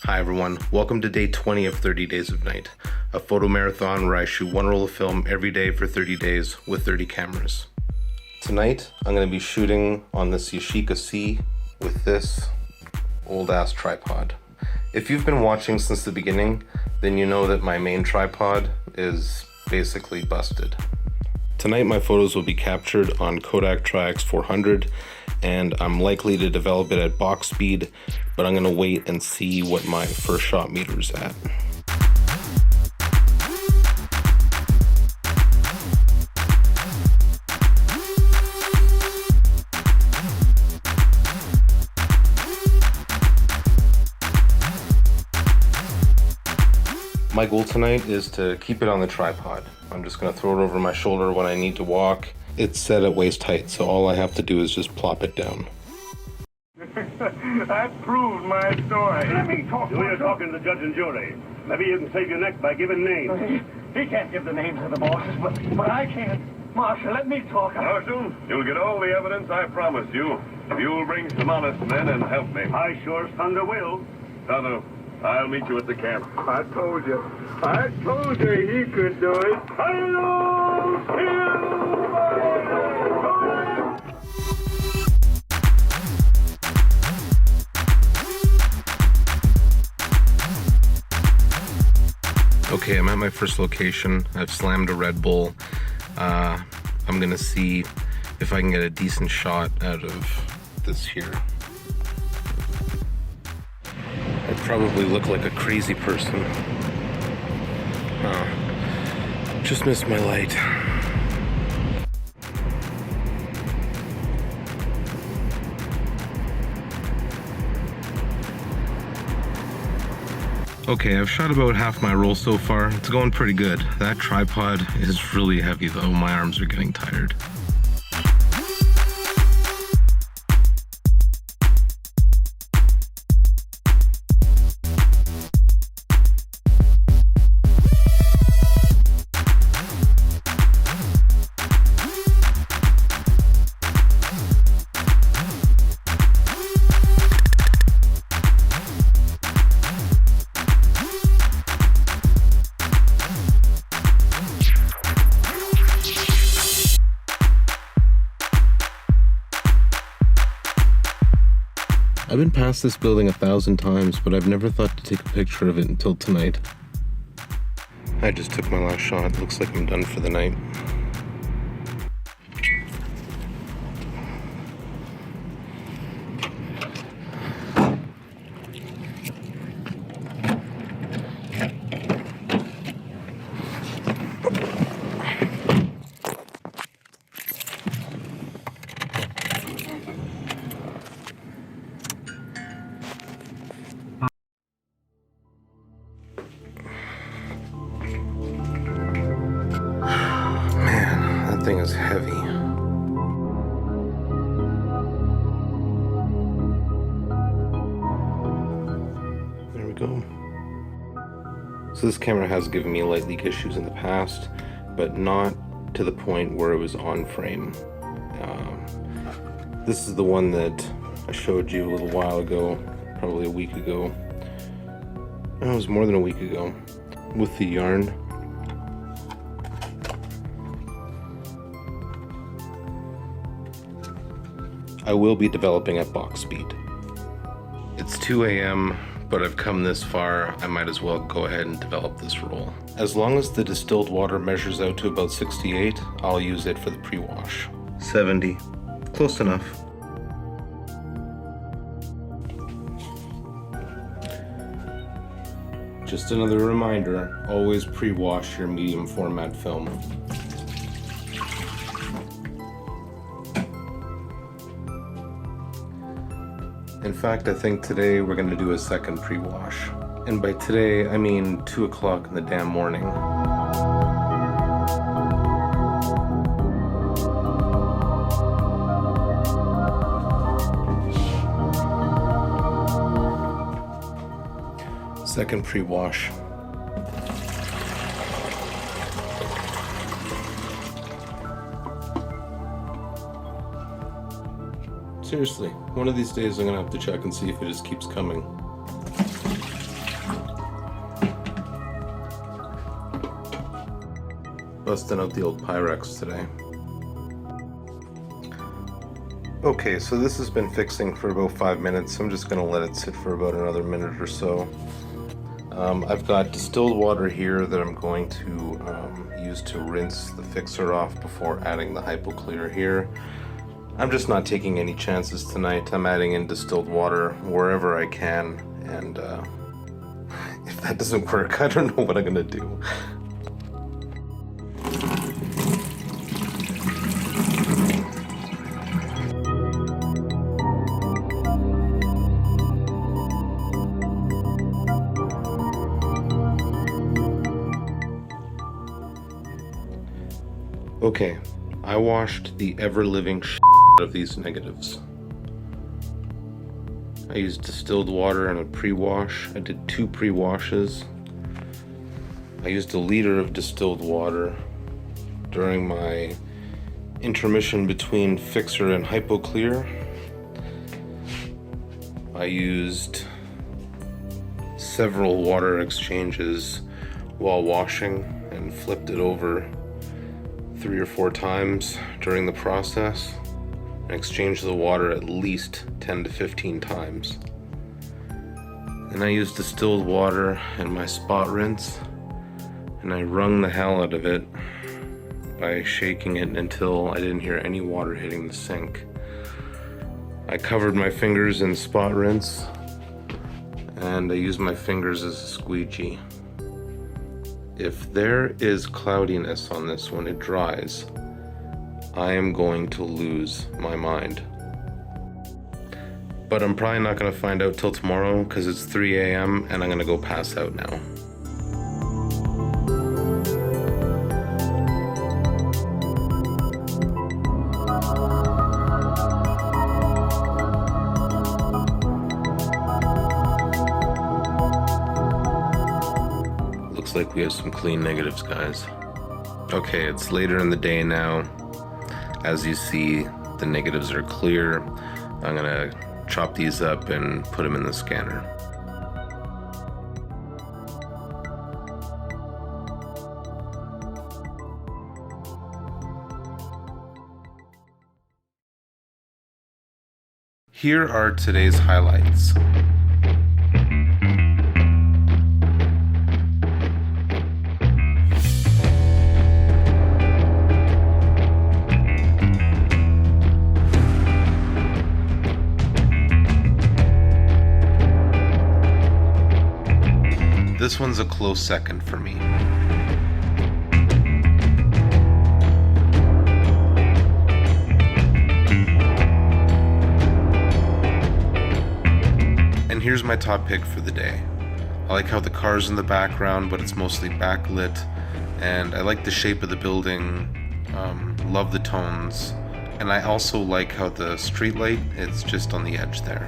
Hi everyone, welcome to day 20 of 30 Days of Night, a photo marathon where I shoot one roll of film every day for 30 days with 30 cameras. Tonight, I'm going to be shooting on this Yashica C with this old ass tripod. If you've been watching since the beginning, then you know that my main tripod is basically busted. Tonight my photos will be captured on Kodak Tri-X 400 and I'm likely to develop it at box speed, but I'm gonna wait and see what my first shot meter is at. My goal tonight is to keep it on the tripod. I'm just gonna throw it over my shoulder when I need to walk. It's set at waist height, so all I have to do is just plop it down. That proves my story. Let me talk. You're talking to the judge and jury. Maybe you can save your neck by giving names. He can't give the names of the bosses, but I can. Marshal, let me talk. Marshal, you'll get all the evidence I promised you. You'll bring some honest men and help me. I sure as thunder will. Tonto, I'll meet you at the camp. I told you he could do it. Okay, I'm at my first location. I've slammed a Red Bull. I'm gonna see if I can get a decent shot out of this here. I probably look like a crazy person. Just missed my light. Okay, I've shot about half my roll so far. It's going pretty good. That tripod is really heavy though. My arms are getting tired. I've been past this building 1,000 times, but I've never thought to take a picture of it until tonight. I just took my last shot. Looks like I'm done for the night. That thing is heavy. There we go. So this camera has given me light leak issues in the past, but not to the point where it was on frame. This is the one that I showed you a little while ago, probably a week ago. No, it was more than a week ago, with the yarn. I will be developing at box speed. It's 2 a.m., but I've come this far, I might as well go ahead and develop this roll. As long as the distilled water measures out to about 68, I'll use it for the pre-wash. 70, close enough. Just another reminder, always pre-wash your medium format film. In fact, I think today we're going to do a second pre-wash. And by today, I mean 2 o'clock in the damn morning. Second pre-wash. Seriously, one of these days I'm gonna have to check and see if it just keeps coming. Busting out the old Pyrex today. Okay, so this has been fixing for about 5 minutes. I'm just gonna let it sit for about another minute or so. I've got distilled water here that I'm going to use to rinse the fixer off before adding the HypoClear here. I'm just not taking any chances tonight. I'm adding in distilled water wherever I can, and if that doesn't work, I don't know what I'm gonna do. Okay, I washed the ever-living shit out of these negatives. I used distilled water and a pre-wash. I did 2 pre-washes. I used 1 liter of distilled water during my intermission between fixer and HypoClear. I used several water exchanges while washing and flipped it over 3 or 4 times during the process and exchanged the water at least 10 to 15 times. And I used distilled water in my spot rinse, and I wrung the hell out of it by shaking it until I didn't hear any water hitting the sink. I covered my fingers in spot rinse, and I used my fingers as a squeegee. If there is cloudiness on this when it dries, I am going to lose my mind. But I'm probably not going to find out till tomorrow because it's 3 a.m. and I'm going to go pass out now. Looks like we have some clean negatives, guys. Okay, it's later in the day now. As you see, the negatives are clear. I'm gonna chop these up and put them in the scanner. Here are today's highlights. This one's a close second for me. And here's my top pick for the day. I like how the car's in the background, but it's mostly backlit, and I like the shape of the building, love the tones, and I also like how the street light, it's just on the edge there.